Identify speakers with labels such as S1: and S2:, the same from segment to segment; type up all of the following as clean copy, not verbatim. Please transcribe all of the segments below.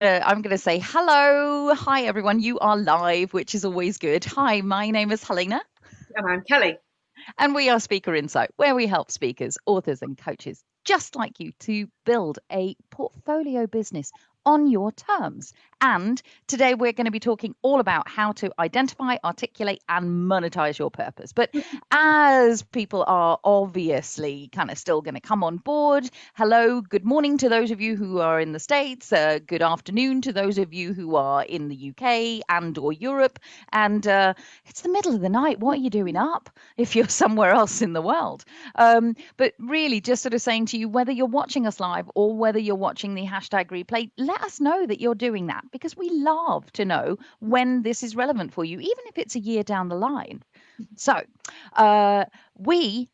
S1: I'm gonna say hello. Hi everyone. You are live, which is always good. Hi, my name is Helena,
S2: And I'm Kelly.
S1: and we are Speaker Insight, where we help speakers, authors, and coaches just like you to build a portfolio business on your terms. And today we're going to be talking all about how to identify, articulate, and monetize your purpose. But as people are obviously kind of still going to come on board, hello, good morning to those of you who are in the States, good afternoon to those of you who are in the UK and or Europe, and it's the middle of the night. What are you doing up if you're somewhere else in the world? But really, just sort of saying to you, whether you're watching us live or whether you're watching the hashtag replay, let us know that you're doing that because we love to know when this is relevant for you, even if it's a year down the line. So, we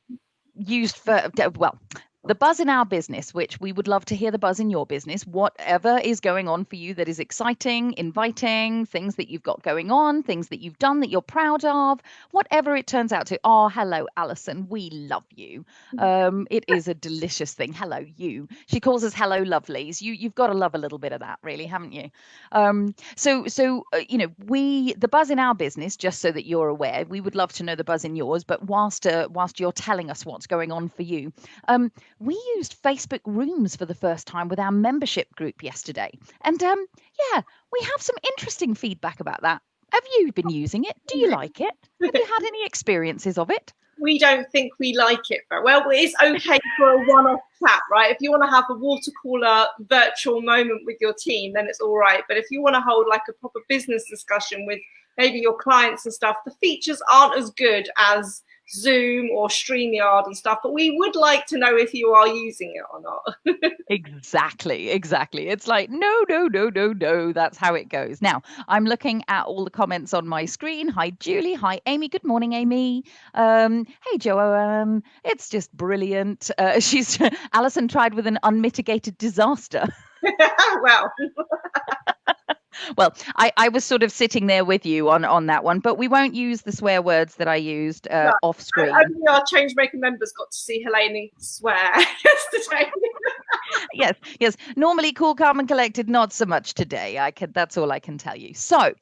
S1: used for, well, the buzz in our business, which we would love to hear the buzz in your business, whatever is going on for you that is exciting, inviting, things that you've got going on, things that you've done that you're proud of, whatever it turns out to. Oh, hello, Alison. We love you. It is a delicious thing. Hello, you. She calls us hello, lovelies. You've got to love a little bit of that, really, haven't you? The buzz in our business, just so that you're aware, we would love to know the buzz in yours. But whilst you're telling us what's going on for you, we used Facebook Rooms for the first time with our membership group yesterday. And yeah, we have some interesting feedback about that. Have you been using it? Do you like it? Have you had any experiences of it?
S2: We don't think we like it very well. It's okay for a one-off chat, right? If you want to have a water cooler virtual moment with your team, then it's all right. But if you want to hold like a proper business discussion with maybe your clients and stuff, the features aren't as good as Zoom or StreamYard and stuff. But we would like to know if you are using it or not.
S1: Exactly, exactly. It's like, no, no, no, no, no. That's how it goes. Now, I'm looking at all the comments on my screen. Hi, Julie. Hi, Amy. Good morning, Amy. Hey, Joanne. It's just brilliant. She's Alison tried with an unmitigated disaster.
S2: Well,
S1: Well, I was sort of sitting there with you on that one, but we won't use the swear words that I used
S2: no.
S1: off screen.
S2: Only our Changemaker members got to see Helene swear yesterday.
S1: Yes, yes. Normally cool, calm, and collected, not so much today. That's all I can tell you. So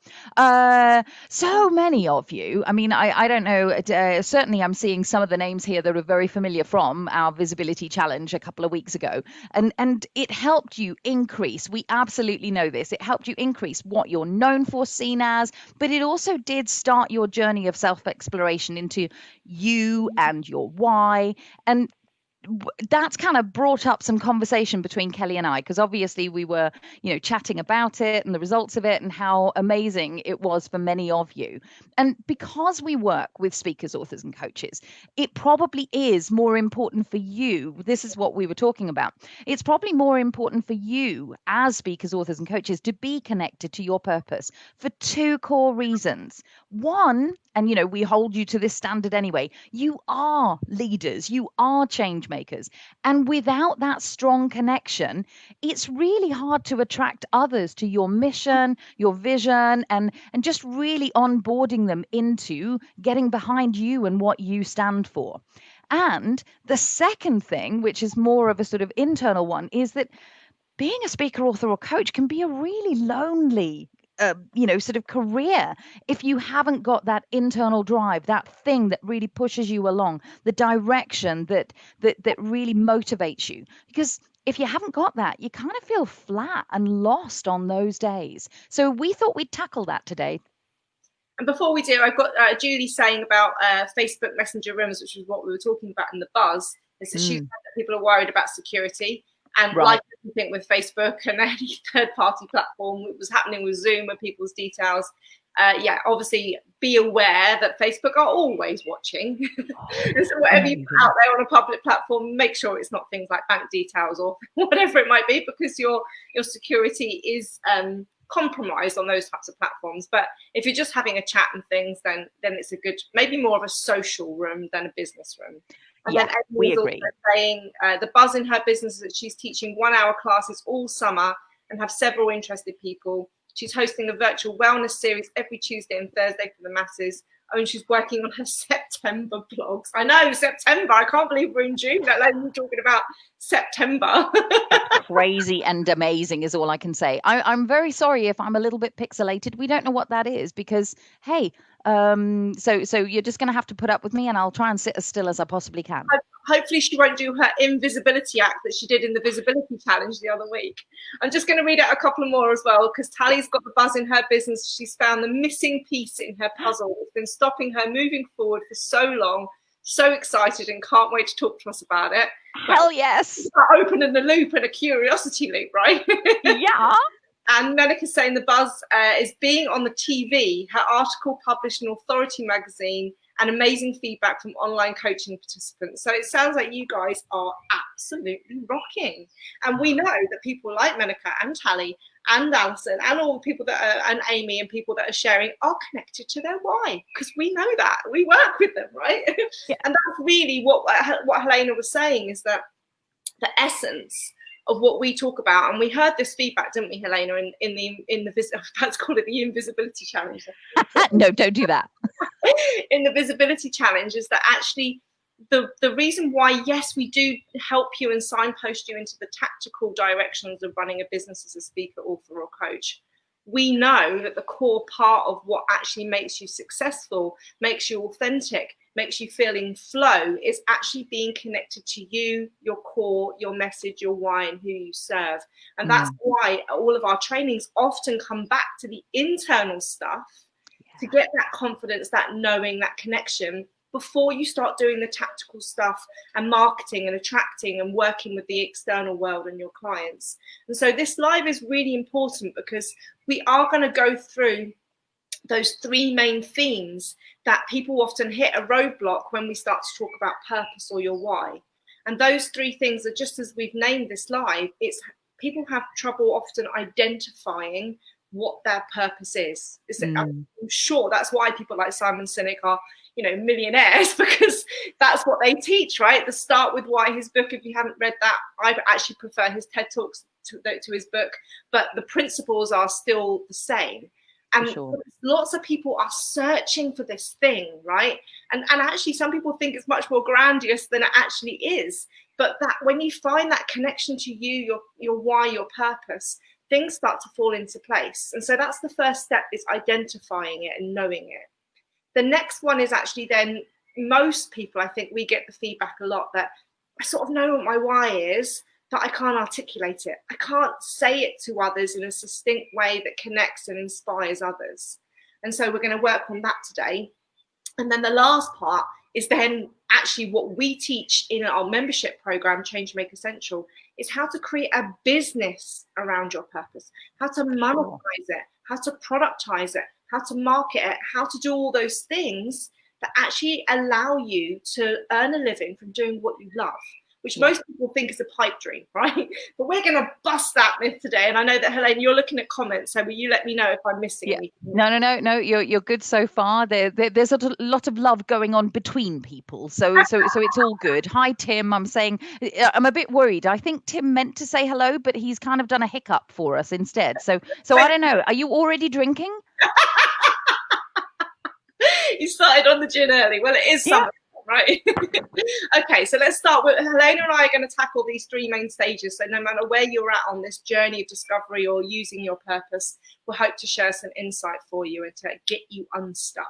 S1: many of you. I mean, I don't know. Certainly, I'm seeing some of the names here that are very familiar from our visibility challenge a couple of weeks ago, and it helped you increase. We absolutely know this. It helped you increase what you're known for, seen as, but it also did start your journey of self-exploration into you and your why. And that's kind of brought up some conversation between Kelly and I, because obviously we were, chatting about it and the results of it and how amazing it was for many of you. And because we work with speakers, authors, and coaches, it probably is more important for you. This is what we were talking about. It's probably more important for you as speakers, authors, and coaches to be connected to your purpose for two core reasons. One, and we hold you to this standard anyway, you are leaders, you are change makers, and without that strong connection, it's really hard to attract others to your mission, your vision, and just really onboarding them into getting behind you and what you stand for. And the second thing, which is more of a sort of internal one, is that being a speaker, author, or coach can be a really lonely sort of career if you haven't got that internal drive, that thing that really pushes you along, the direction that really motivates you. Because if you haven't got that, you kind of feel flat and lost on those days. So we thought we'd tackle that today.
S2: And before we do, I've got Julie saying about Facebook Messenger rooms, which is what we were talking about in the buzz, is that she said that people are worried about security. And
S1: Right.
S2: like everything with Facebook and any third-party platform, it was happening with Zoom with people's details. Yeah, obviously be aware that Facebook are always watching. So whatever you put out there on a public platform, make sure it's not things like bank details or whatever it might be, because your security is compromised on those types of platforms. But if you're just having a chat and things, then it's a good, maybe more of a social room than a business room. And
S1: Yeah,
S2: then
S1: we
S2: Emily's also
S1: agree.
S2: saying the buzz in her business is that she's teaching 1-hour classes all summer and have several interested people. She's hosting a virtual wellness series every Tuesday and Thursday for the masses. Oh, and she's working on her September blogs. I know, September. I can't believe we're in June, let alone talking about September.
S1: Crazy and amazing is all I can say. I'm very sorry if I'm a little bit pixelated. We don't know what that is because, hey, so you're just going to have to put up with me, and I'll try and sit as still as I possibly can.
S2: Hopefully she won't do her invisibility act that she did in the visibility challenge the other week. I'm just going to read out a couple more as well, because Tally's got the buzz in her business. She's found the missing piece in her puzzle. It's been stopping her moving forward for so long. So excited and can't wait to talk to us about it.
S1: Hell yes.
S2: Opening the loop and a curiosity loop, right?
S1: Yeah.
S2: And Monica's saying the buzz is being on the TV, her article published in Authority magazine, and amazing feedback from online coaching participants. So it sounds like you guys are absolutely rocking. And we know that people like Monica and Tally and Alison and all the people that are, and Amy and people that are sharing are connected to their why, because we know that. We work with them, right? Yeah. And that's really what Helena was saying, is that the essence of what we talk about, and we heard this feedback, didn't we, Helena, in the let's call it the invisibility challenge.
S1: No, don't do that.
S2: In the visibility challenge, is that actually the reason why, yes, we do help you and signpost you into the tactical directions of running a business as a speaker, author, or coach. We know that the core part of what actually makes you successful, makes you authentic, makes you feel in flow, is actually being connected to you, your core, your message, your why, and who you serve. And that's why all of our trainings often come back to the internal stuff, to get that confidence, that knowing, that connection, before you start doing the tactical stuff and marketing and attracting and working with the external world and your clients. And so this live is really important, because we are going to go through those three main themes that people often hit a roadblock when we start to talk about purpose or your why. And those three things are, just as we've named this live, it's people have trouble often identifying what their purpose is. I'm sure that's why people like Simon Sinek are, millionaires, because that's what they teach, right? The Start With Why, his book, if you haven't read that, I actually prefer his TED Talks to his book, but the principles are still the same. And lots of people are searching for this thing, right? And actually some people think it's much more grandiose than it actually is. But that when you find that connection to you, your why, your purpose, things start to fall into place. And so that's the first step, is identifying it and knowing it. The next one is actually then, most people, I think we get the feedback a lot that I sort of know what my why is, but I can't articulate it. I can't say it to others in a succinct way that connects and inspires others. And so we're going to work on that today. And then the last part is then actually what we teach in our membership program, Change Make Essential, is how to create a business around your purpose, how to monetize it, how to productize it, how to market it, how to do all those things that actually allow you to earn a living from doing what you love, which most people think is a pipe dream, right? But we're going to bust that myth today. And I know that, Helene, you're looking at comments, so will you let me know if I'm missing anything?
S1: No, you're good so far. There's a lot of love going on between people, so it's all good. Hi, Tim. I'm a bit worried. I think Tim meant to say hello, but he's kind of done a hiccup for us instead. So I don't know. Are you already drinking?
S2: You started on the gin early. Well, it is summer. Right. Okay, so let's start with Helena and I are going to tackle these three main stages. So no matter where you're at on this journey of discovery or using your purpose, we'll hope to share some insight for you and to get you unstuck.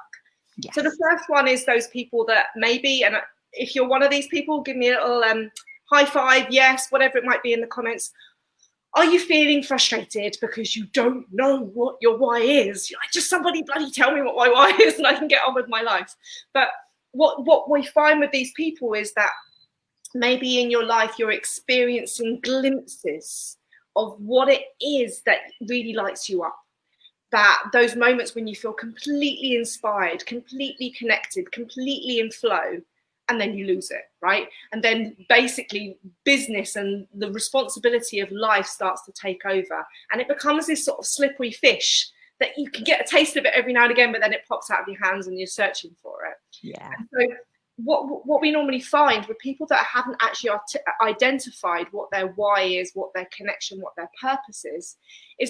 S2: Yes. So the first one is those people that maybe, and if you're one of these people, give me a little high five, yes, whatever it might be in the comments. Are you feeling frustrated because you don't know what your why is? You're like, just somebody bloody tell me what my why is and I can get on with my life. But what we find with these people is that maybe in your life you're experiencing glimpses of what it is that really lights you up. That those moments when you feel completely inspired, completely connected, completely in flow, and then you lose it, right? And then basically business and the responsibility of life starts to take over. And it becomes this sort of slippery fish that you can get a taste of it every now and again, but then it pops out of your hands and you're searching for it.
S1: Yeah.
S2: And so what we normally find with people that haven't actually identified what their why is, what their connection, what their purpose is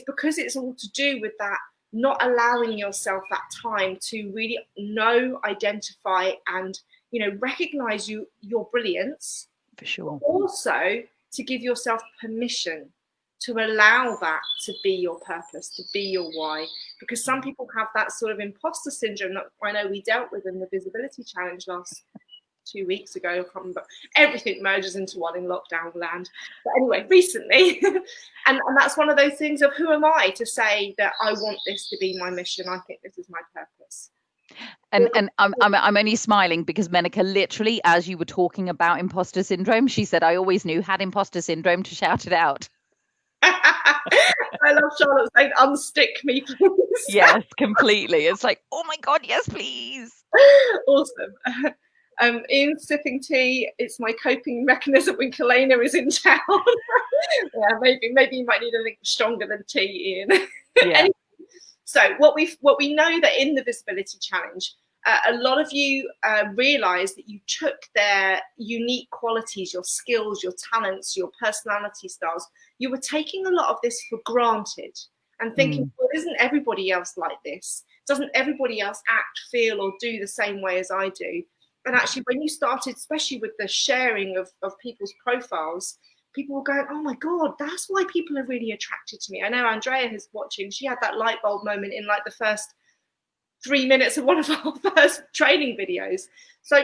S2: because it's all to do with that not allowing yourself that time to really know, identify, and recognize your brilliance,
S1: For sure.
S2: but also to give yourself permission to allow that to be your purpose, to be your why. Because some people have that sort of imposter syndrome that I know we dealt with in the visibility challenge last 2 weeks ago. I can't remember. Everything merges into one in lockdown land. But anyway, recently, and that's one of those things of who am I to say that I want this to be my mission? I think this is my purpose.
S1: And I'm only smiling because Menica, literally, as you were talking about imposter syndrome, she said, I always knew had imposter syndrome to shout it out.
S2: I love Charlotte saying, unstick me, please.
S1: Yes, completely. It's like, oh my God, yes, please.
S2: Awesome. Ian's sipping tea. It's my coping mechanism when Kalena is in town. Yeah, maybe you might need anything stronger than tea, Ian.
S1: Yeah.
S2: Anyway, so what we know that in the visibility challenge, a lot of you realize that you took their unique qualities, your skills, your talents, your personality styles. You were taking a lot of this for granted and thinking, well, isn't everybody else like this? Doesn't everybody else act, feel, or do the same way as I do? And actually, when you started, especially with the sharing of people's profiles, people were going, oh my God, that's why people are really attracted to me. I know Andrea is watching. She had that light bulb moment in like the first 3 minutes of one of our first training videos. So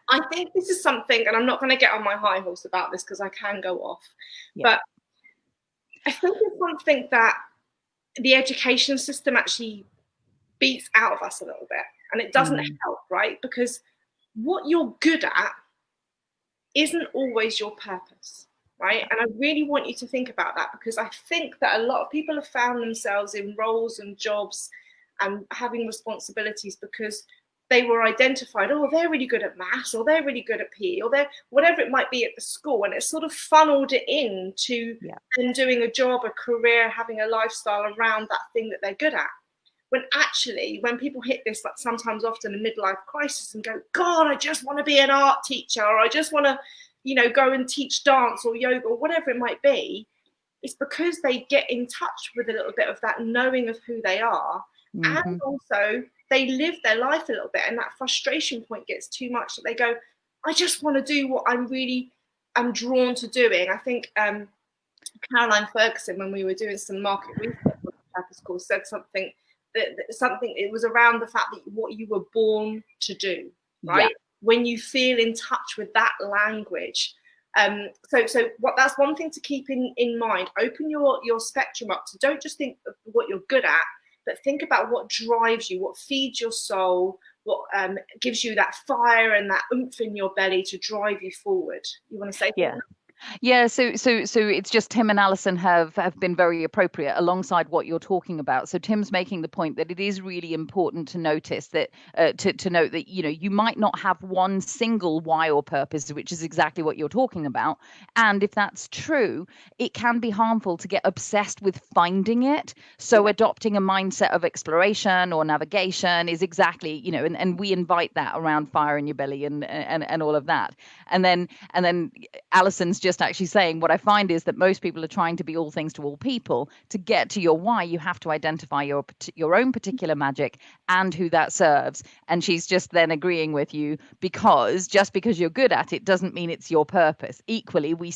S2: I think this is something, and I'm not going to get on my high horse about this because I can go off, but I think it's something that the education system actually beats out of us a little bit, and it doesn't help, right? Because what you're good at isn't always your purpose, right? And I really want you to think about that, because I think that a lot of people have found themselves in roles and jobs and having responsibilities because they were identified, oh, they're really good at maths, or they're really good at PE, or they're whatever it might be at the school, and it sort of funneled it into them doing a job, a career, having a lifestyle around that thing that they're good at. When actually, when people hit this, like sometimes often a midlife crisis and go, God, I just want to be an art teacher, or I just want to, go and teach dance or yoga or whatever it might be, it's because they get in touch with a little bit of that knowing of who they are. And also they live their life a little bit, and that frustration point gets too much that they go, I just want to do what I'm drawn to doing. I think Caroline Ferguson, when we were doing some market research on the purpose course, said something it was around the fact that what you were born to do, right? When you feel in touch with that language. So that's one thing to keep in mind. Open your spectrum up. So don't just think of what you're good at, but think about what drives you, what feeds your soul, what gives you that fire and that oomph in your belly to drive you forward. You want to say something?
S1: Yeah, so it's just Tim and Alison have been very appropriate alongside what you're talking about. So Tim's making the point that it is really important to notice that to note that you might not have one single why or purpose, which is exactly what you're talking about. And if that's true, it can be harmful to get obsessed with finding it. So adopting a mindset of exploration or navigation is exactly, and we invite that around fire in your belly and all of that. And then Alison's just actually saying, what I find is that most people are trying to be all things to all people. To get to your why, you have to identify your own particular magic and who that serves. And she's just then agreeing with you, because just because you're good at it doesn't mean it's your purpose. Equally, we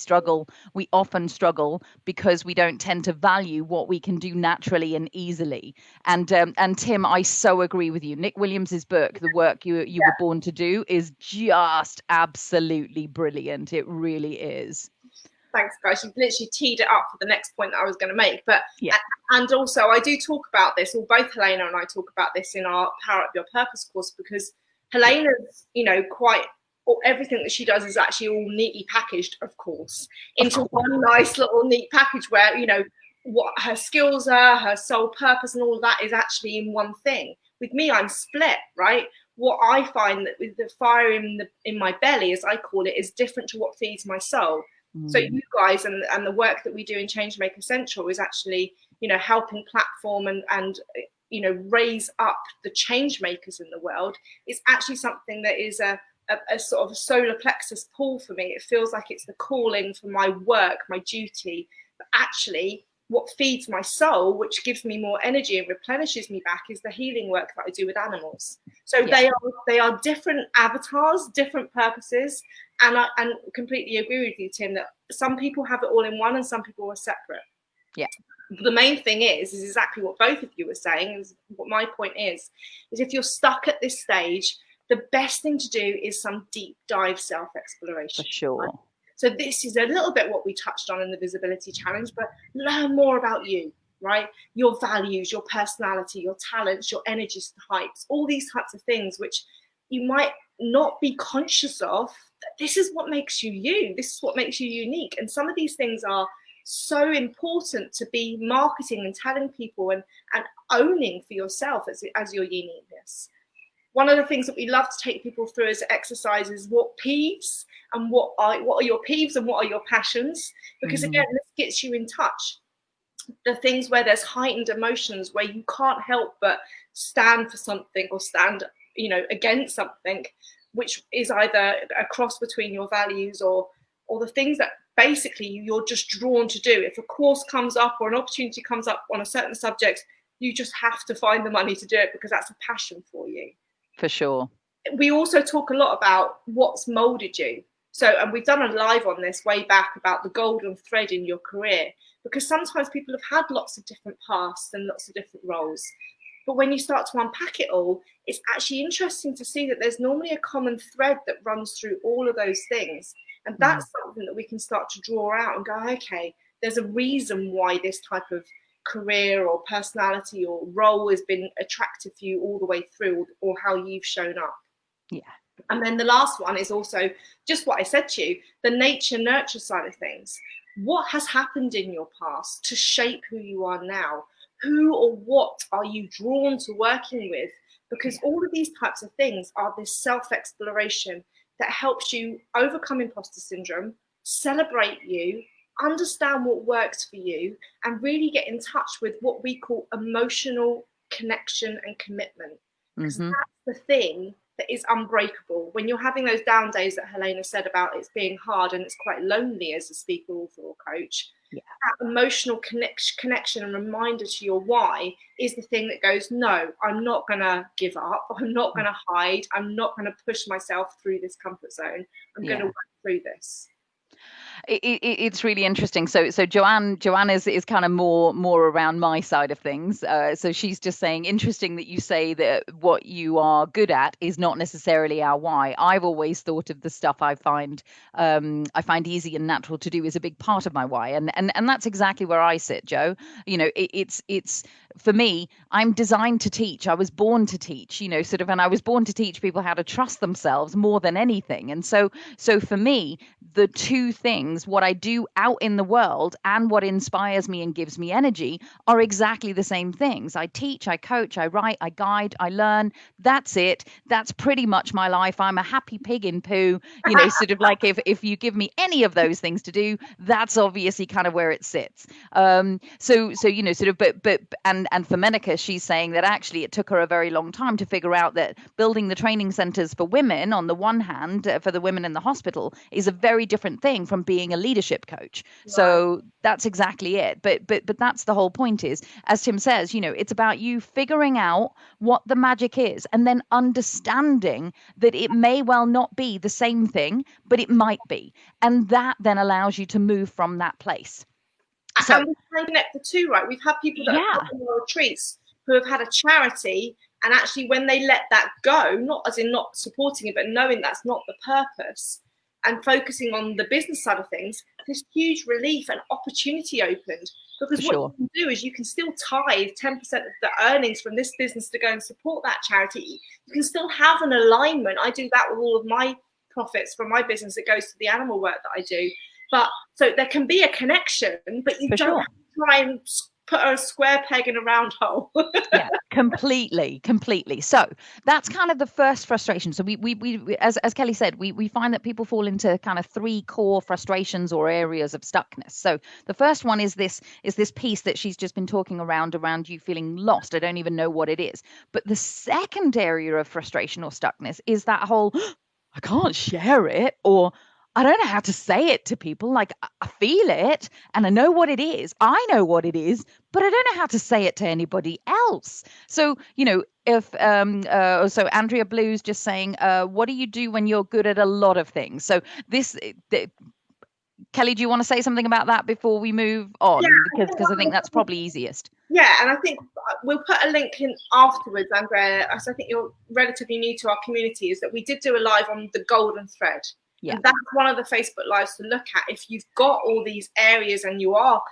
S1: often struggle because we don't tend to value what we can do naturally and easily. And Tim, I so agree with you. Nick Williams's book, The Work You Were Born to Do, is just absolutely brilliant. It really is.
S2: Thanks, guys. You've literally teed it up for the next point that I was going to make. But and also, I do talk about this, or both Helena and I talk about this in our Power Up Your Purpose course, because Helena's, everything that she does is actually all neatly packaged, of course, into one nice little neat package where, what her skills are, her sole purpose, and all of that is actually in one thing. With me, I'm split, right? What I find that with the fire in my belly, as I call it, is different to what feeds my soul. So you guys and the work that we do in Changemaker Central is actually, helping platform and raise up the change makers in the world. It's actually something that is a sort of a solar plexus pull for me. It feels like it's the calling for my work, my duty. But actually, what feeds my soul, which gives me more energy and replenishes me back, is the healing work that I do with animals. So
S1: Yeah.
S2: they are different avatars, different purposes, and I completely agree with you, Tim, that some people have it all in one and some people are separate.
S1: Yeah.
S2: The main thing is exactly what both of you were saying. Is what my point is if you're stuck at this stage, the best thing to do is some deep dive self
S1: For
S2: exploration. Right?
S1: sure.
S2: So this is a little bit what we touched on in the visibility challenge, but learn more about you, right? Your values, your personality, your talents, your energy types, all these types of things, which you might not be conscious of. This is what makes you you. This is what makes you unique. And some of these things are so important to be marketing and telling people and owning for yourself as your uniqueness. One of the things that we love to take people through as exercises, what peeves and what are your peeves and what are your passions, because again, this gets you in touch. The things where there's heightened emotions, where you can't help but stand for something or stand, against something, which is either a cross between your values or the things that basically you're just drawn to do. If a course comes up or an opportunity comes up on a certain subject, you just have to find the money to do it because that's a passion for you.
S1: For sure.
S2: We also talk a lot about what's molded you. So, and we've done a live on this way back about the golden thread in your career, because sometimes people have had lots of different paths and lots of different roles. But when you start to unpack it all, it's actually interesting to see that there's normally a common thread that runs through all of those things. And that's something that we can start to draw out and go, okay, there's a reason why this type of career or personality or role has been attractive for you all the way through, or how you've shown up.
S1: Yeah.
S2: And then the last one is also just what I said to you, the nature nurture side of things. What has happened in your past to shape who you are now? Who or what are you drawn to working with? Because all of these types of things are this self-exploration that helps you overcome imposter syndrome, celebrate you, understand what works for you, and really get in touch with what we call emotional connection and commitment. Because that's the thing that is unbreakable. When you're having those down days that Helena said about it's being hard and it's quite lonely as a speaker, author, or coach, that emotional connection and reminder to your why is the thing that goes, no, I'm not going to give up. I'm not going to hide. I'm not going to push myself through this comfort zone. I'm going to work through this.
S1: It's really interesting. So Joanne is kind of more around my side of things. So she's just saying, interesting that you say that what you are good at is not necessarily our why. I've always thought of the stuff I find easy and natural to do is a big part of my why, and that's exactly where I sit, Joe. It's for me, I'm designed to teach. I was born to teach, and I was born to teach people how to trust themselves more than anything. And so for me, the two things, what I do out in the world and what inspires me and gives me energy, are exactly the same things. I teach, I coach, I write, I guide, I learn. That's it. That's pretty much my life. I'm a happy pig in poo, like if you give me any of those things to do, that's obviously kind of where it sits. And for Menica, she's saying that actually it took her a very long time to figure out that building the training centers for women, on the one hand, for the women in the hospital, is a very different thing from being a leadership coach. Right. So that's exactly it. But that's the whole point, is, as Tim says, it's about you figuring out what the magic is and then understanding that it may well not be the same thing, but it might be. And that then allows you to move from that place.
S2: So, and we can connect the two, right? We've had people that have come on retreats who have had a charity, and actually when they let that go, not as in not supporting it, but knowing that's not the purpose and focusing on the business side of things, this huge relief and opportunity opened. Because what you can do is you can still tithe 10% of the earnings from this business to go and support that charity. You can still have an alignment. I do that with all of my profits from my business that goes to the animal work that I do. But so there can be a connection, but you don't have to try and put a square peg in a round hole.
S1: Yeah, completely. So that's kind of the first frustration. So we as Kelly said, we find that people fall into kind of three core frustrations or areas of stuckness. So the first one is this piece that she's just been talking around you feeling lost. I don't even know what it is. But the second area of frustration or stuckness is that whole, I can't share it, or I don't know how to say it to people. Like, I feel it and I know what it is. I know what it is, but I don't know how to say it to anybody else. So, if so Andrea Blue's just saying, what do you do when you're good at a lot of things? So this Kelly, do you want to say something about that before we move
S2: Yeah,
S1: on?
S2: I
S1: Because I think that's
S2: think
S1: probably easiest.
S2: yeah, and I think we'll put a link in afterwards, Andrea, as I think you're relatively new to our community, is that we did do a live on the golden thread.
S1: Yeah.
S2: And that's one of the Facebook lives to look at. If you've got all these areas and you are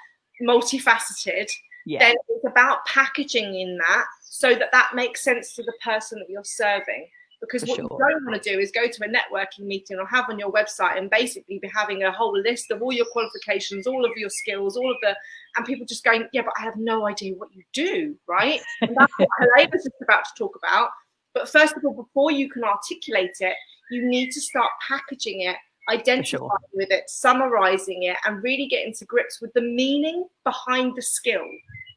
S2: multifaceted,
S1: Yeah.
S2: then it's about packaging in that so that that makes sense to the person that you're serving. Because
S1: For
S2: what you
S1: sure.
S2: don't want to do is go to a networking meeting or have on your website and basically be having a whole list of all your qualifications, all of your skills, all of the, and people just going, yeah, but I have no idea what you do, right? And that's what Helena's just about to talk about. But first of all, before you can articulate it, you need to start packaging it, identifying
S1: sure.
S2: with it, summarizing it, and really getting to grips with the meaning behind the skill.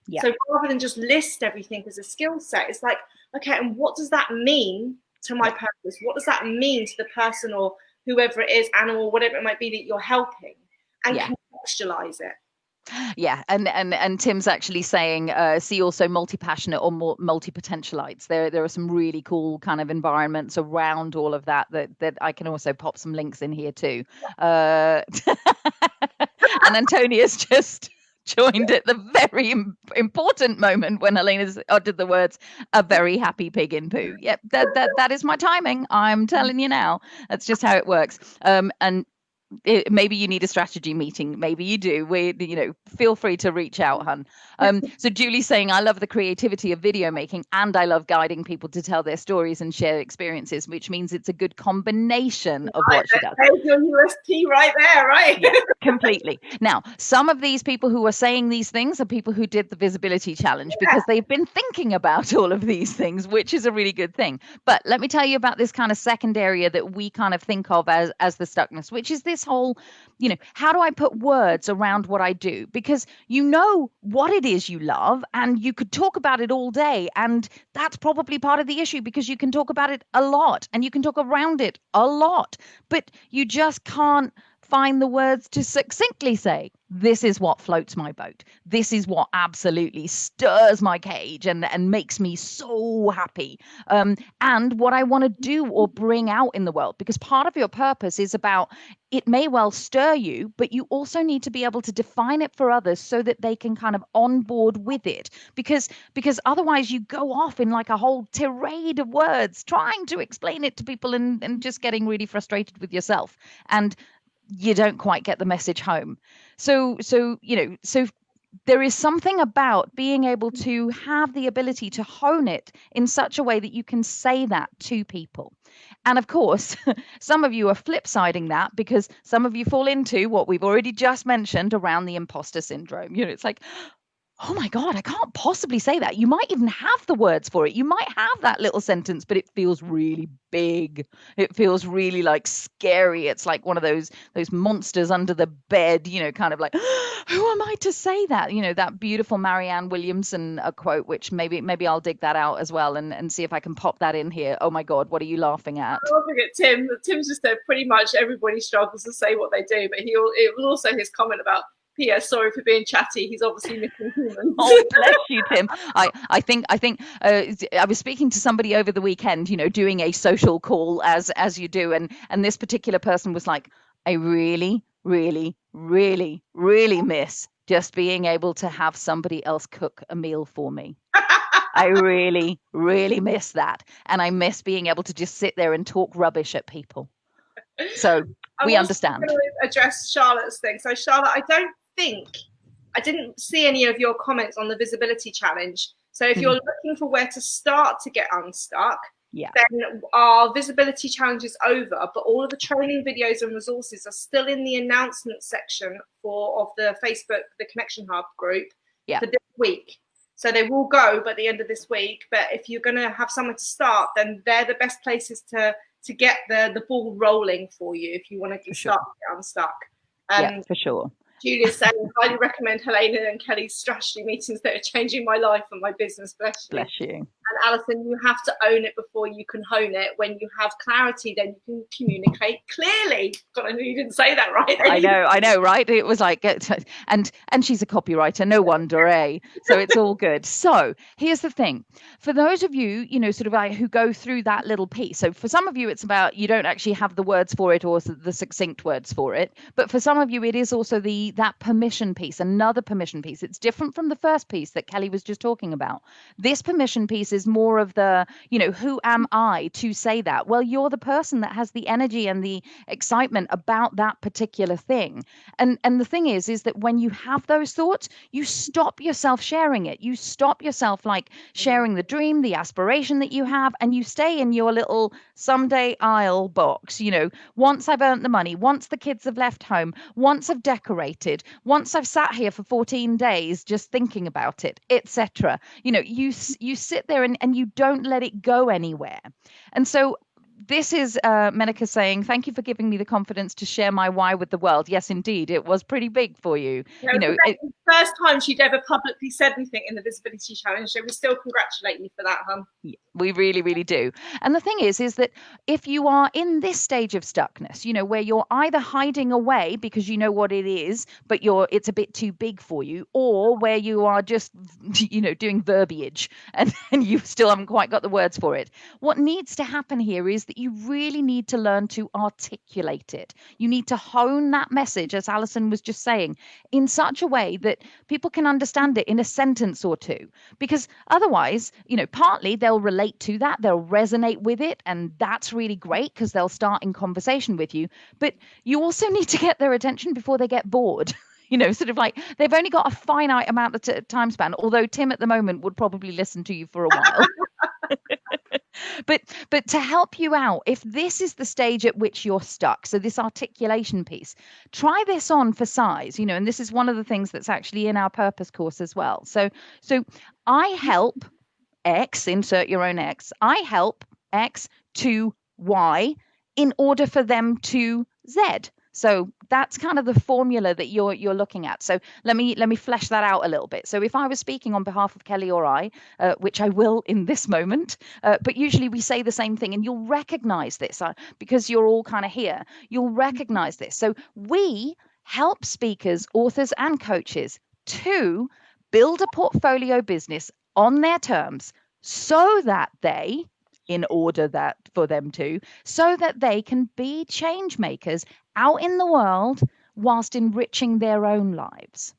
S1: Yeah.
S2: So rather than just list everything as a skill set, it's like, okay, and what does that mean to my purpose? What does that mean to the person or whoever it is, animal, whatever it might be that you're helping, and contextualize it?
S1: Yeah, and Tim's actually saying, see also multi-passionate or multi-potentialites. There are some really cool kind of environments around all of that I can also pop some links in here too. And Antonia's just joined at the very important moment when Helena's uttered the words, "a very happy pig in poo." Yep, that is my timing. I'm telling you now. That's just how it works. And maybe you need a strategy meeting. Maybe you do. Feel free to reach out, hun. So Julie's saying, I love the creativity of video making and I love guiding people to tell their stories and share experiences, which means it's a good combination of what she does.
S2: There's your USP right there, right?
S1: Yeah, completely. Now, some of these people who are saying these things are people who did the visibility challenge because they've been thinking about all of these things, which is a really good thing. But let me tell you about this kind of second area that we kind of think of as the stuckness, which is this whole, how do I put words around what I do? Because you know what it is you love and you could talk about it all day. And that's probably part of the issue because you can talk about it a lot and you can talk around it a lot, but you just can't find the words to succinctly say, this is what floats my boat. This is what absolutely stirs my cage and makes me so happy. And what I want to do or bring out in the world, because part of your purpose is about, it may well stir you, but you also need to be able to define it for others so that they can kind of on board with it. Because otherwise you go off in like a whole tirade of words trying to explain it to people and just getting really frustrated with yourself. And you don't quite get the message home. So there is something about being able to have the ability to hone it in such a way that you can say that to people. And of course, some of you are flip siding that because some of you fall into what we've already just mentioned around the imposter syndrome. It's like, oh my God, I can't possibly say that. You might even have the words for it. You might have that little sentence, but it feels really big. It feels really like scary. It's like one of those monsters under the bed, kind of like, who am I to say that? That beautiful Marianne Williamson quote, which maybe I'll dig that out as well and see if I can pop that in here. Oh my God, what are you laughing at?
S2: I'm laughing at Tim. Tim's just said pretty much everybody struggles to say what they do, but it was also his comment about, P.S. Sorry for being chatty. He's obviously missing humans.
S1: Oh, bless you, Tim. I think I was speaking to somebody over the weekend, doing a social call as you do, and this particular person was like, I really, really, really, really miss just being able to have somebody else cook a meal for me. I really, really miss that, and I miss being able to just sit there and talk rubbish at people. So we understand.
S2: I'm going to address Charlotte's thing. So Charlotte, I didn't see any of your comments on the visibility challenge. So if you're looking for where to start to get unstuck, then our visibility challenge is over, but all of the training videos and resources are still in the announcement section of the Facebook, the Connection Hub group for this week. So they will go by the end of this week. But if you're going to have somewhere to start, then they're the best places to get the ball rolling for you if you want to start to get unstuck.
S1: Yeah, for sure.
S2: Julia's saying, highly recommend Helena and Kelly's strategy meetings that are changing my life and my business. Bless you.
S1: Bless you.
S2: And Alison, you have to own it before you can hone it. When you have clarity, then you can communicate clearly. God, I knew you didn't say that right.
S1: I know, right? It was like, and she's a copywriter, no wonder, eh? So it's all good. So here's the thing: for those of you, sort of like who go through that little piece. So for some of you, it's about you don't actually have the words for it or the succinct words for it. But for some of you, it is also that permission piece, another permission piece. It's different from the first piece that Kelly was just talking about. This permission piece is more of the, who am I to say that? Well, you're the person that has the energy and the excitement about that particular thing. And the thing is that when you have those thoughts, you stop yourself sharing it. You stop yourself like sharing the dream, the aspiration that you have, and you stay in your little someday I'll box. Once I've earned the money, once the kids have left home, once I've decorated, once I've sat here for 14 days just thinking about it, etc. You sit there and you don't let it go anywhere. And so this is Menika saying, thank you for giving me the confidence to share my why with the world. Yes, indeed. It was pretty big for you.
S2: The first time she'd ever publicly said anything in the Visibility Challenge. So we still congratulate you for that, hon.
S1: We really, really do. And the thing is that if you are in this stage of stuckness, where you're either hiding away because you know what it is, but it's a bit too big for you, or where you are just, doing verbiage and you still haven't quite got the words for it. What needs to happen here is that you really need to learn to articulate it. You need to hone that message, as Alison was just saying, in such a way that people can understand it in a sentence or two. Because otherwise, partly they'll relate to that, they'll resonate with it, and that's really great because they'll start in conversation with you. But you also need to get their attention before they get bored. Sort of like they've only got a finite amount of time span, although Tim at the moment would probably listen to you for a while. But to help you out, if this is the stage at which you're stuck, so this articulation piece, try this on for size, and this is one of the things that's actually in our purpose course as well. So I help X, insert your own X, I help X to Y in order for them to Z. So that's kind of the formula that you're looking at. So let me flesh that out a little bit. So if I was speaking on behalf of Kelly or I, which I will in this moment, but usually we say the same thing, and you'll recognize this because you're all kind of here. You'll recognize this. So we help speakers, authors, and coaches to build a portfolio business on their terms so that they, in order that for them to, so that they can be change makers out in the world whilst enriching their own lives.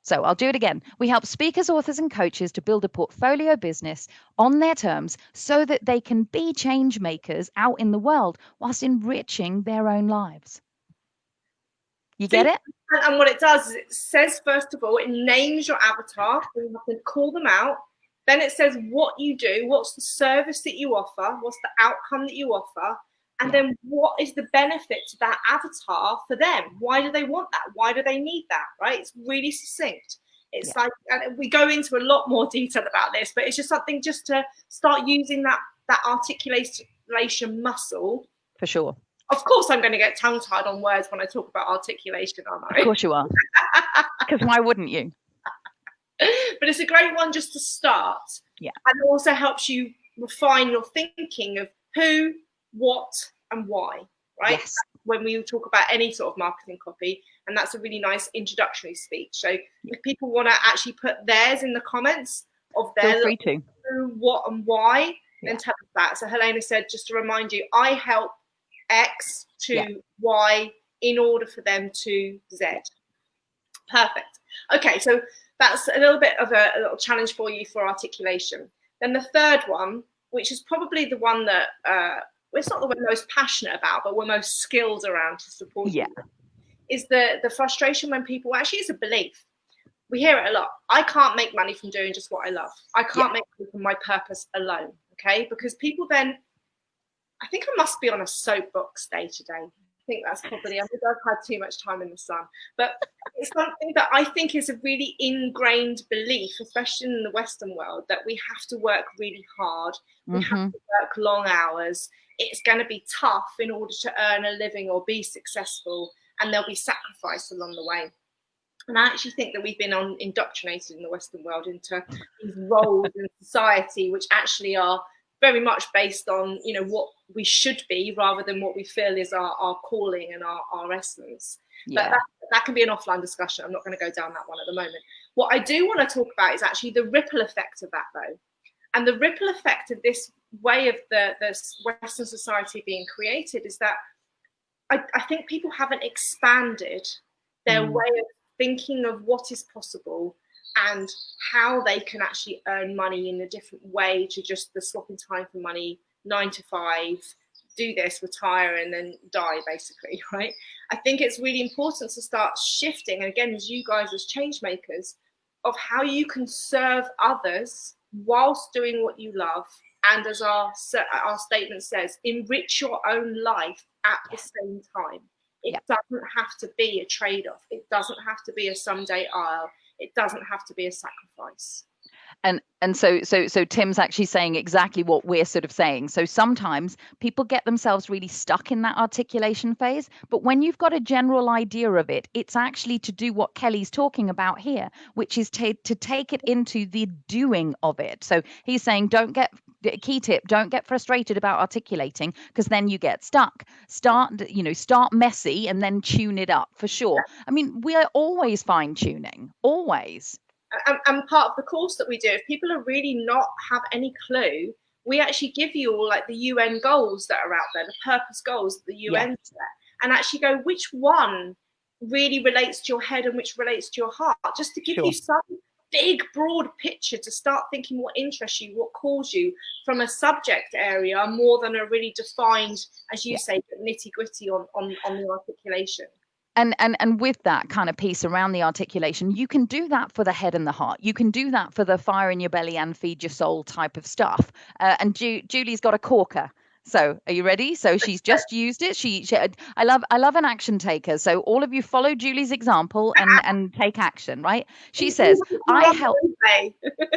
S1: So I'll do it again. We help speakers, authors, and coaches to build a portfolio business on their terms so that they can be change makers out in the world whilst enriching their own lives. You get it?
S2: And what it does is it says, first of all, it names your avatar. So you have to call them out. Then it says what you do, what's the service that you offer, what's the outcome that you offer, and then what is the benefit to that avatar for them? Why do they want that? Why do they need that? Right? It's really succinct. It's like, and we go into a lot more detail about this, but it's just something just to start using that articulation muscle.
S1: For sure.
S2: Of course, I'm going to get tongue-tied on words when I talk about articulation, aren't I?
S1: Of course you are. Because why wouldn't you?
S2: But it's a great one just to start.
S1: Yeah.
S2: And it also helps you refine your thinking of who, what, and why, right?
S1: Yes.
S2: When we talk about any sort of marketing copy, and that's a really nice introductory speech. So if people want to actually put theirs in the comments of their
S1: feel free to.
S2: Who, what, and why, then tell us that. So Helena said, just to remind you, I help X to Y in order for them to Z. Perfect. Okay, so that's a little bit of a little challenge for you for articulation. Then the third one, which is probably the one that it's not the one we're most passionate about, but we're most skilled around to support you, is the frustration when people, actually it's a belief. We hear it a lot. I can't make money from doing just what I love. I can't make money from my purpose alone, okay? Because people then, I think I must be on a soapbox day today. I think that's probably, I think I've had too much time in the sun. But it's something that I think is a really ingrained belief, especially in the Western world, that we have to work really hard. We have to work long hours. It's going to be tough in order to earn a living or be successful, and there'll be sacrifice along the way. And I actually think that we've been indoctrinated in the Western world into these roles in society, which actually are very much based on, you know, what we should be rather than what we feel is our calling and our essence.
S1: Yeah.
S2: But that can be an offline discussion. I'm not going to go down that one at the moment. What I do want to talk about is actually the ripple effect of that, though. And the ripple effect of this way of the Western society being created is that I think people haven't expanded their way of thinking of what is possible and how they can actually earn money in a different way to just the swapping time for money, 9 to 5, do this, retire, and then die, basically, right? I think it's really important to start shifting, and again, as you guys as change makers, of how you can serve others whilst doing what you love, and as our statement says, enrich your own life at the same time. It doesn't have to be a trade-off. It doesn't have to be a someday I'll. It doesn't have to be a sacrifice.
S1: And so Tim's actually saying exactly what we're sort of saying. So sometimes people get themselves really stuck in that articulation phase, but when you've got a general idea of it, it's actually to do what Kelly's talking about here, which is to take it into the doing of it. So he's saying, key tip, don't get frustrated about articulating, because then you get stuck. Start messy and then tune it up, for sure. I mean, we are always fine tuning, always.
S2: And part of the course that we do, if people are really not have any clue, we actually give you all like the UN goals that are out there, the purpose goals that the UN set, and actually go, which one really relates to your head and which relates to your heart, just to give you some big broad picture to start thinking what interests you, what calls you from a subject area more than a really defined, as you say, nitty gritty on the articulation.
S1: And with that kind of piece around the articulation, you can do that for the head and the heart. You can do that for the fire in your belly and feed your soul type of stuff. And Julie's got a corker. So are you ready? So she's just used it. I love an action taker. So all of you follow Julie's example and take action, right? She says, I help.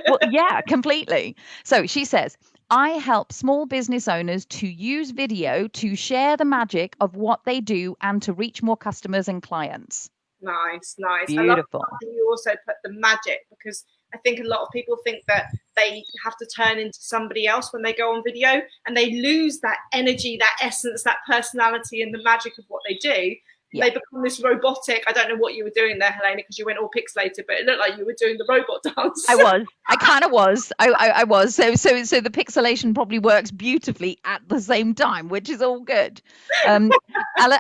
S1: Well, yeah, completely. So she says, I help small business owners to use video to share the magic of what they do and to reach more customers and clients.
S2: Nice.
S1: Beautiful.
S2: I love you also put the magic, because I think a lot of people think that they have to turn into somebody else when they go on video, and they lose that energy, that essence, that personality, and the magic of what they do. They become this robotic. I don't know what you were doing there, Helena, because you went all pixelated, but it looked like you were doing the robot dance.
S1: I kind of was. I was. So the pixelation probably works beautifully at the same time, which is all good.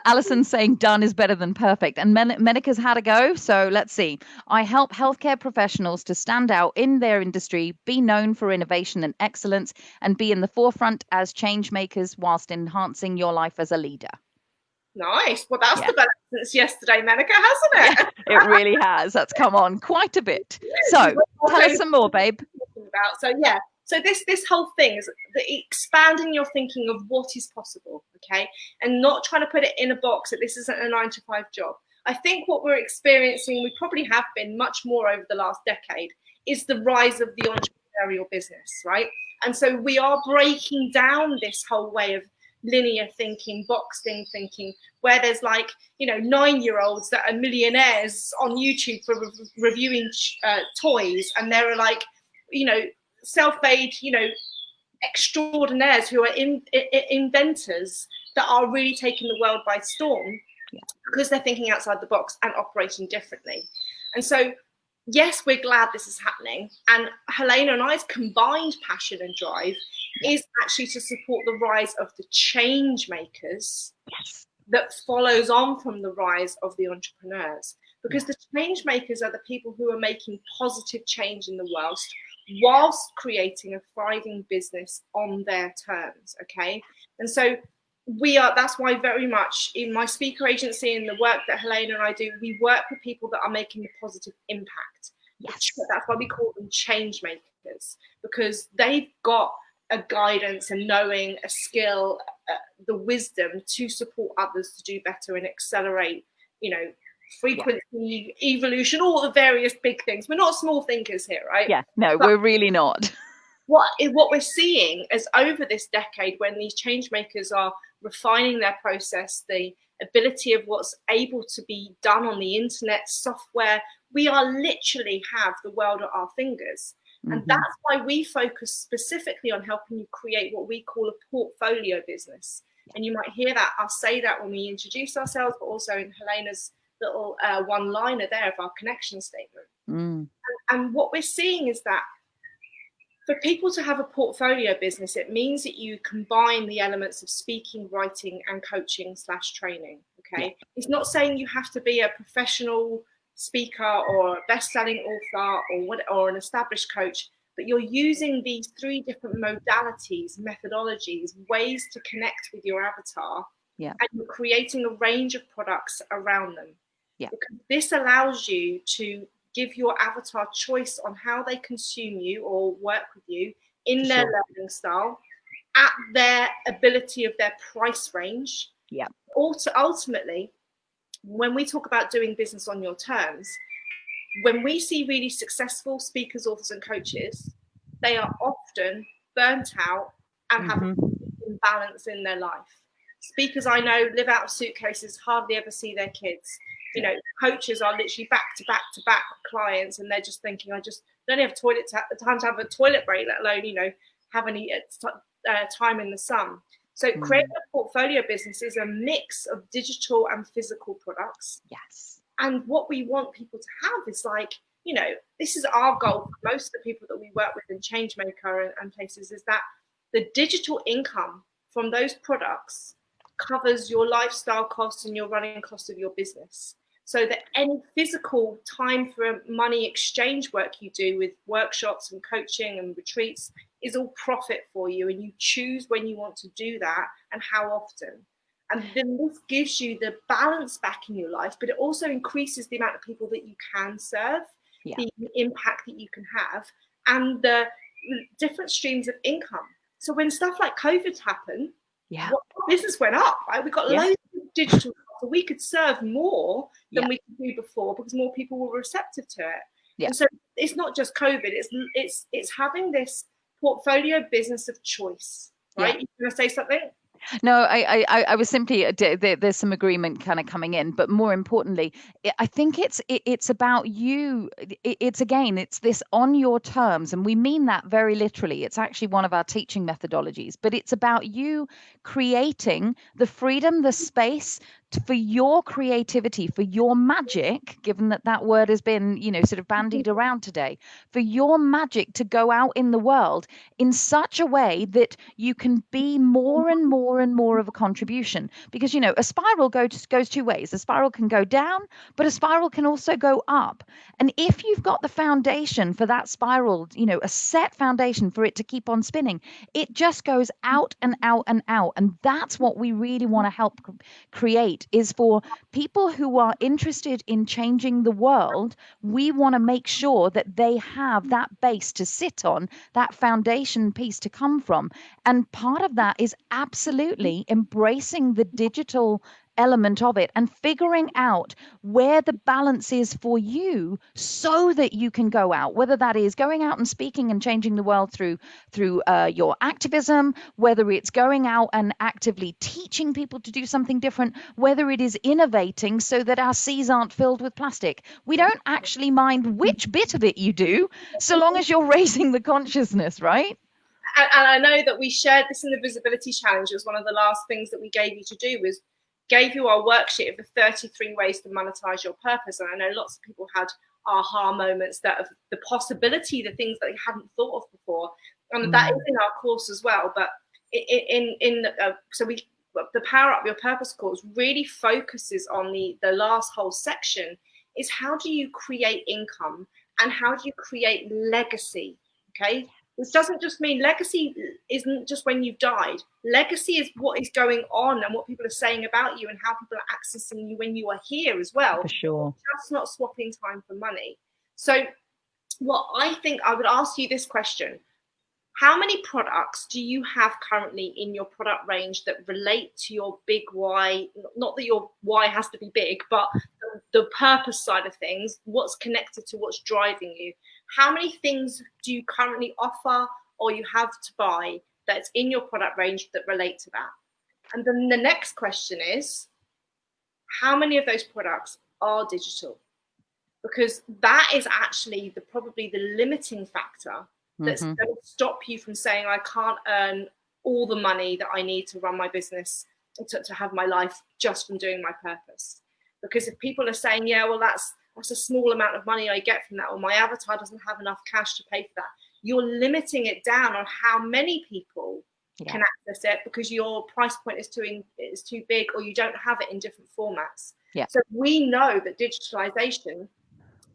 S1: Alison's saying done is better than perfect. And Menika's had a go. So let's see. I help healthcare professionals to stand out in their industry, be known for innovation and excellence, and be in the forefront as change makers whilst enhancing your life as a leader.
S2: Nice. Well, that's developed since yesterday, Menika, hasn't it?
S1: It really has. That's come on quite a bit. So tell us some more, babe.
S2: So this whole thing is expanding your thinking of what is possible, okay? And not trying to put it in a box that this isn't a 9-to-5 job. I think what we're experiencing, we probably have been much more over the last decade, is the rise of the entrepreneurial business, right? And so we are breaking down this whole way of linear thinking, boxed in thinking, where there's 9-year-olds that are millionaires on YouTube for reviewing toys, and there are self-made extraordinaires who are inventors that are really taking the world by storm because they're thinking outside the box and operating differently. And so yes, we're glad this is happening, and Helena and I's combined passion and drive is actually to support the rise of the change makers that follows on from the rise of the entrepreneurs, because the change makers are the people who are making positive change in the world whilst creating a thriving business on their terms. Okay, and so that's why very much in my speaker agency and the work that Helena and I do, we work with people that are making a positive impact. That's why we call them change makers, because they've got a guidance, a knowing, a skill, the wisdom to support others to do better and accelerate, frequency, evolution, all the various big things. We're not small thinkers here, right?
S1: Yeah, no, we're really not.
S2: What we're seeing is over this decade, when these change makers are refining their process, the ability of what's able to be done on the internet, software, we are literally have the world at our fingers. And that's why we focus specifically on helping you create what we call a portfolio business. And you might hear that, I'll say that when we introduce ourselves, but also in Helena's little one-liner there of our connection statement. And what we're seeing is that for people to have a portfolio business, it means that you combine the elements of speaking, writing, and coaching / training. Okay. It's not saying you have to be a professional speaker or a best-selling author or an established coach, but you're using these 3 different modalities, methodologies, ways to connect with your avatar, and you're creating a range of products around them. Because this allows you to give your avatar choice on how they consume you or work with you in their learning style, at their ability of their price range. Also, ultimately, when we talk about doing business on your terms, when we see really successful speakers, authors, and coaches, they are often burnt out and have an imbalance in their life. Speakers I know live out of suitcases, hardly ever see their kids. You know, coaches are literally back to back to back clients, and they're just thinking, I just don't have time to have a toilet break, let alone, you know, have any time in the sun. So creating a portfolio business is a mix of digital and physical products. And what we want people to have is like, you know, this is our goal for most of the people that we work with in Changemaker and places, is that the digital income from those products covers your lifestyle costs and your running costs of your business. So that any physical time for money exchange work you do with workshops and coaching and retreats is all profit for you, and you choose when you want to do that and how often. And then this gives you the balance back in your life, but it also increases the amount of people that you can serve, the impact that you can have, and the different streams of income. So when stuff like COVID happened, our business went up, right? We got loads of digital, so we could serve more than we could do before because more people were receptive to it. And so it's not just COVID, it's having this portfolio business of choice, right? You want to say something?
S1: No, I was simply there's some agreement kind of coming in, but more importantly, I think it's about you. It's this on your terms, and we mean that very literally. It's actually one of our teaching methodologies, but it's about you creating the freedom, the space for your creativity, for your magic, given that word has been, you know, sort of bandied around today, for your magic to go out in the world in such a way that you can be more and more and more of a contribution. Because, you know, a spiral goes 2 ways. A spiral can go down, but a spiral can also go up. And if you've got the foundation for that spiral, you know, a set foundation for it to keep on spinning, it just goes out and out and out. And that's what we really want to help create, is for people who are interested in changing the world. We want to make sure that they have that base to sit on, that foundation piece to come from. And part of that is absolutely embracing the digital element of it and figuring out where the balance is for you so that you can go out, whether that is going out and speaking and changing the world through your activism, whether it's going out and actively teaching people to do something different, whether it is innovating so that our seas aren't filled with plastic. We don't actually mind which bit of it you do, so long as you're raising the consciousness, right?
S2: And I know that we shared this in the Visibility Challenge. It was one of the last things that we gave you to do, was gave you our worksheet of the 33 ways to monetize your purpose. And I know lots of people had aha moments, that of the possibility, the things that they hadn't thought of before. And that is in our course as well. But the Power Up Your Purpose course really focuses on the last whole section, is how do you create income and how do you create legacy? Okay. This doesn't just mean legacy isn't just when you've died. Legacy is what is going on and what people are saying about you and how people are accessing you when you are here as well.
S1: For sure.
S2: Just not swapping time for money. So what I think, I would ask you this question: how many products do you have currently in your product range that relate to your big why? Not that your why has to be big, but the purpose side of things, what's connected to what's driving you. How many things do you currently offer or you have to buy that's in your product range that relate to that? And then the next question is, how many of those products are digital? because that is actually probably the limiting factor that's
S1: Mm-hmm.
S2: going to stop you from saying, I can't earn all the money that I need to run my business, to have my life, just from doing my purpose. Because if people are saying, yeah, well, that's a small amount of money I get from that, or my avatar doesn't have enough cash to pay for that, you're limiting it down on how many people can access it, because your price point is too big, or you don't have it in different formats.
S1: Yeah.
S2: So we know that digitalization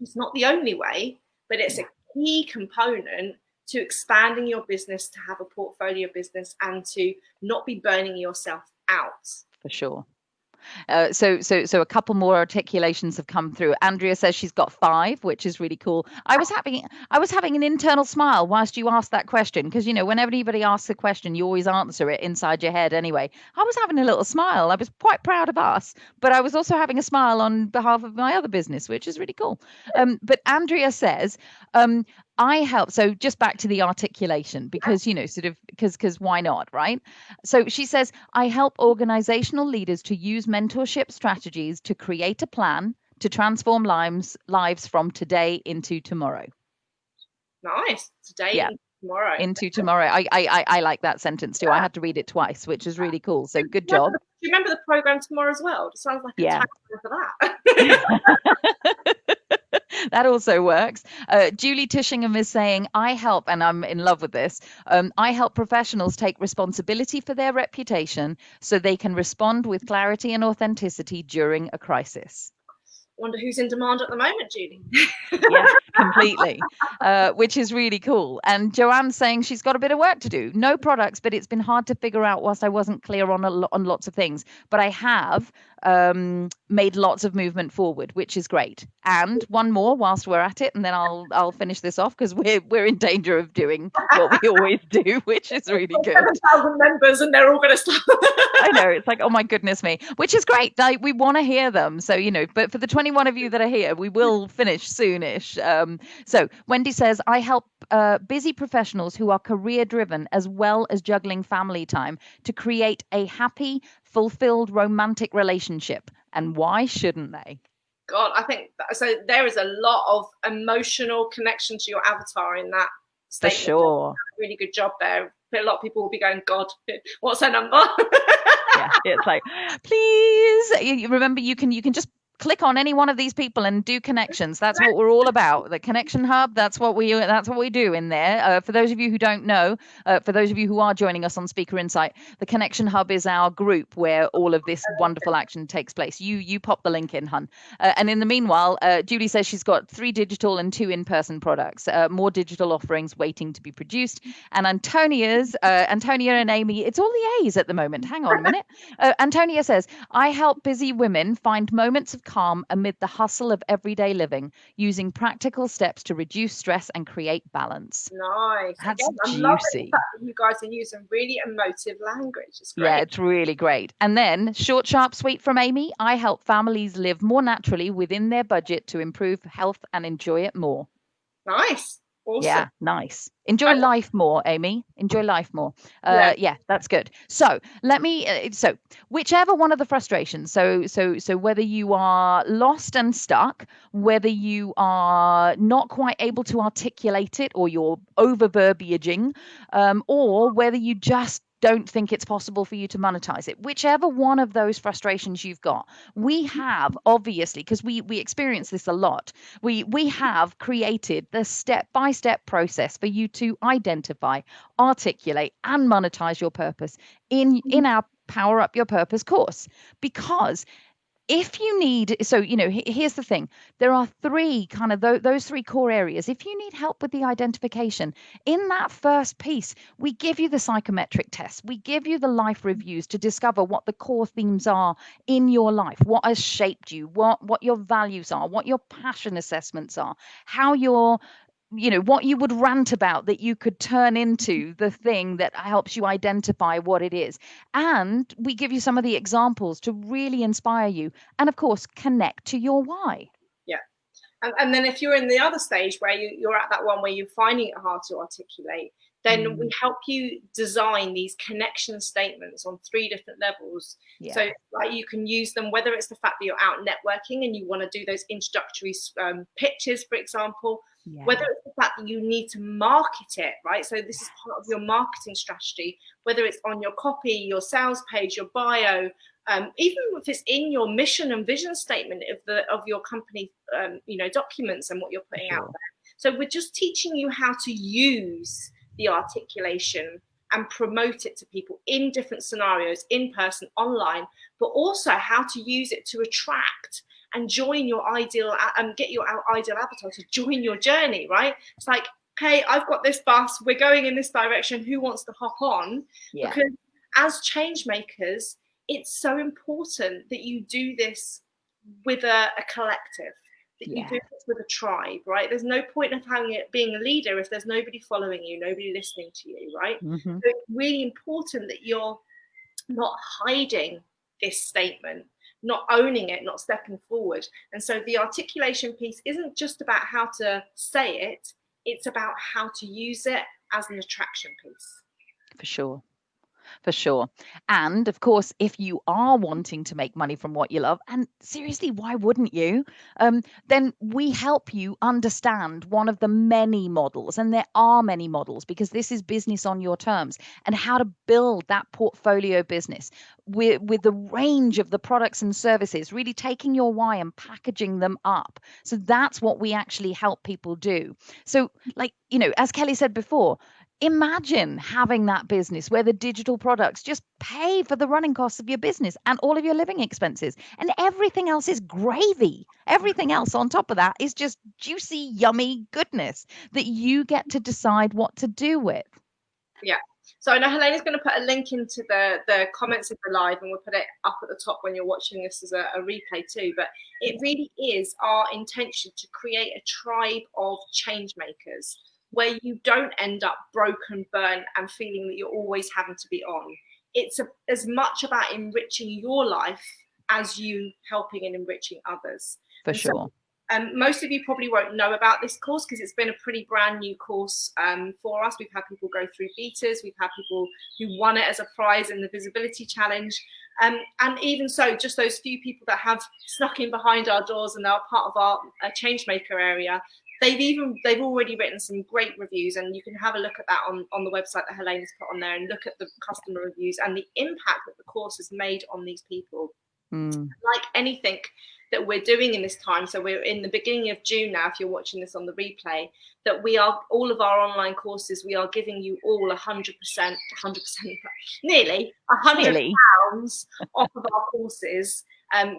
S2: is not the only way, but it's a key component to expanding your business, to have a portfolio business, and to not be burning yourself out.
S1: For sure. So a couple more articulations have come through. Andrea says she's got 5, which is really cool. I was having an internal smile whilst you asked that question, because whenever anybody asks a question, you always answer it inside your head anyway. I was having a little smile. I was quite proud of us, but I was also having a smile on behalf of my other business, which is really cool. But Andrea says, I help. So just back to the articulation, because sort of because why not, right? So she says, I help organizational leaders to use mentorship strategies to create a plan to transform lives from today into tomorrow.
S2: Nice. Today
S1: Yeah.
S2: into tomorrow.
S1: Into tomorrow. I like that sentence too. Yeah. I had to read it twice, which is really cool. So good job.
S2: Do you remember the program tomorrow as well? It sounds like a tagline for
S1: that. That also works. Julie Tishingham is saying, I help, and I'm in love with this. I help professionals take responsibility for their reputation so they can respond with clarity and authenticity during a crisis.
S2: Wonder who's in demand at the moment, Julie.
S1: Yeah, completely, which is really cool. And Joanne's saying she's got a bit of work to do. No products, but it's been hard to figure out whilst I wasn't clear on lots of things. But I have made lots of movement forward, which is great. And one more whilst we're at it, and then I'll finish this off, because we're in danger of doing what we always do, which is really good.
S2: 7,000 members, and they're all going to start.
S1: I know, it's like, oh my goodness me, which is great. We want to hear them. So, but for the 21 of you that are here, we will finish soonish. So Wendy says, I help busy professionals who are career driven as well as juggling family time to create a happy, fulfilled, romantic relationship. And why shouldn't they?
S2: God, I think so. There is a lot of emotional connection to your avatar in that statement.
S1: For sure.
S2: Really good job there. A lot of people will be going, God, what's her number?
S1: Yeah, it's like, please. You remember, you can just click on any one of these people and do connections. That's what we're all about. The Connection Hub. That's what we do in there. For those of you who don't know, for those of you who are joining us on Speaker Insight, the Connection Hub is our group where all of this wonderful action takes place. You pop the link in, hun. And in the meanwhile, Julie says she's got 3 digital and 2 in-person products. More digital offerings waiting to be produced. And Antonia and Amy, it's all the A's at the moment. Hang on a minute. Antonia says, I help busy women find moments of calm amid the hustle of everyday living, using practical steps to reduce stress and create balance.
S2: Nice.
S1: That's
S2: Again,
S1: juicy.
S2: I love it that you guys are using really emotive language. It's great.
S1: Yeah, it's really great. And then, short, sharp, sweet from Amy, I help families live more naturally within their budget to improve health and enjoy it more.
S2: Nice. Awesome.
S1: Yeah, nice. Enjoy life more, Amy. Enjoy life more. Yeah, that's good. So let me. So whichever one of the frustrations. So whether you are lost and stuck, whether you are not quite able to articulate it, or you're over verbiaging, or whether you just don't think it's possible for you to monetize it, whichever one of those frustrations you've got, we have, obviously, because we experience this a lot, we have created the step-by-step process for you to identify, articulate, and monetize your purpose in our Power Up Your Purpose course. Because if you need, so here's the thing, there are 3 kind of those 3 core areas. If you need help with the identification, in that first piece, we give you the psychometric tests, we give you the life reviews to discover what the core themes are in your life, what has shaped you, what your values are, what your passion assessments are, how your what you would rant about that you could turn into the thing that helps you identify what it is. And we give you some of the examples to really inspire you and, of course, connect to your why.
S2: Yeah. And then if you're in the other stage where you're at that one where you're finding it hard to articulate, then we help you design these connection statements on 3 different levels.
S1: Yeah.
S2: So like, you can use them, whether it's the fact that you're out networking and you want to do those introductory pitches, for example,
S1: Yeah.
S2: whether it's the fact that you need to market it, right? So this is part of your marketing strategy, whether it's on your copy, your sales page, your bio, even if it's in your mission and vision statement of your company, documents and what you're putting out there. So we're just teaching you how to use the articulation and promote it to people in different scenarios, in person, online, but also how to use it to attract and join your ideal and get your ideal avatar to join your journey, right? It's like, hey, I've got this bus, we're going in this direction, who wants to hop on?
S1: Yeah.
S2: Because as change makers, it's so important that you do this with a collective, that you do this with a tribe, right? There's no point of having it being a leader if there's nobody following you, nobody listening to you, right? So it's really important that you're not hiding this statement, not owning it, not stepping forward. And so the articulation piece isn't just about how to say it, it's about how to use it as an attraction piece.
S1: For sure. For sure. And of course, if you are wanting to make money from what you love, and seriously, why wouldn't you? Then we help you understand one of the many models, and there are many models because this is business on your terms, and how to build that portfolio business with the range of the products and services, really taking your why and packaging them up. So that's what we actually help people do. So, like, as Kelly said before, imagine having that business where the digital products just pay for the running costs of your business and all of your living expenses, and everything else is gravy. Everything else on top of that is just juicy, yummy goodness that you get to decide what to do with.
S2: Yeah. So I know Helena's going to put a link into the comments of the live, and we'll put it up at the top when you're watching this as a replay too. But it really is our intention to create a tribe of change makers where you don't end up broken, burnt, and feeling that you're always having to be on. It's as much about enriching your life as you helping and enriching others.
S1: For sure.
S2: Most of you probably won't know about this course because it's been a pretty brand new course for us. We've had people go through betas. We've had people who won it as a prize in the visibility challenge. And even so, just those few people that have snuck in behind our doors and are part of our changemaker area, they've already written some great reviews, and you can have a look at that on the website that Helena's put on there, and look at the customer reviews and the impact that the course has made on these people. Like anything that we're doing in this time, so we're in the beginning of June now, if you're watching this on the replay, that we are, all of our online courses, we are giving you all 100%, nearly £100 off of our courses,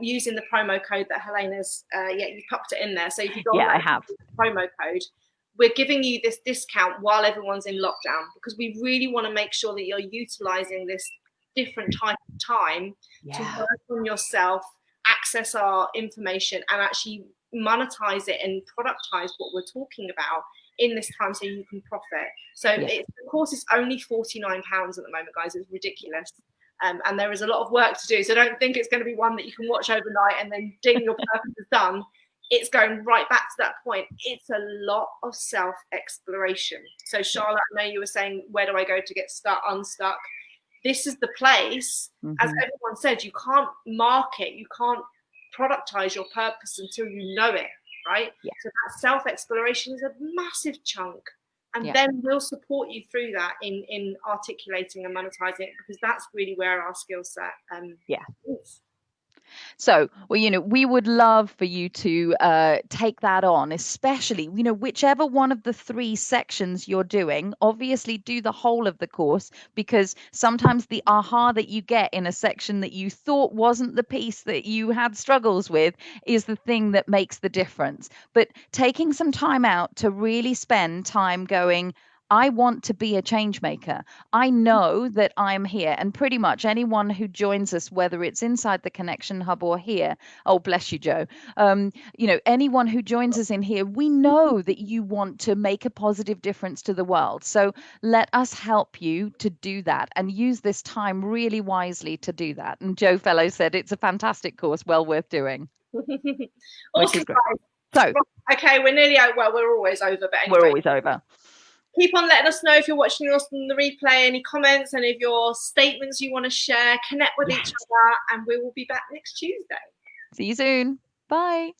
S2: using the promo code that Helena's, you popped it in there. So if you go on
S1: I have
S2: the promo code, we're giving you this discount while everyone's in lockdown, because we really want to make sure that you're utilizing this different type of time to work on yourself, access our information, and actually monetize it and productize what we're talking about in this time so you can profit. So the course is only £49 at the moment, guys. It's ridiculous. And there is a lot of work to do. So don't think it's going to be one that you can watch overnight and then ding, your purpose is done. It's going right back to that point. It's a lot of self-exploration. So Charlotte, I know you were saying, where do I go to get unstuck? This is the place, as everyone said, you can't market, you can't productize your purpose until you know it, right? So that self-exploration is a massive chunk. And then we'll support you through that in articulating and monetizing it, because that's really where our skill set is.
S1: So, well, we would love for you to take that on, especially, whichever one of the 3 sections you're doing. Obviously, do the whole of the course, because sometimes the aha that you get in a section that you thought wasn't the piece that you had struggles with is the thing that makes the difference. But taking some time out to really spend time going, I want to be a change maker. I know that I'm here, and pretty much anyone who joins us, whether it's inside the Connection Hub or here, oh, bless you, Joe, anyone who joins us in here, we know that you want to make a positive difference to the world. So let us help you to do that, and use this time really wisely to do that. And Joe Fellow said it's a fantastic course, well worth doing.
S2: Awesome, guys.
S1: So
S2: okay, we're nearly over. Well, we're always over, but anyway.
S1: We're always over.
S2: Keep on letting us know if you're watching us on the replay, any comments, any of your statements you want to share. Connect with each other, and we will be back next Tuesday.
S1: See you soon. Bye.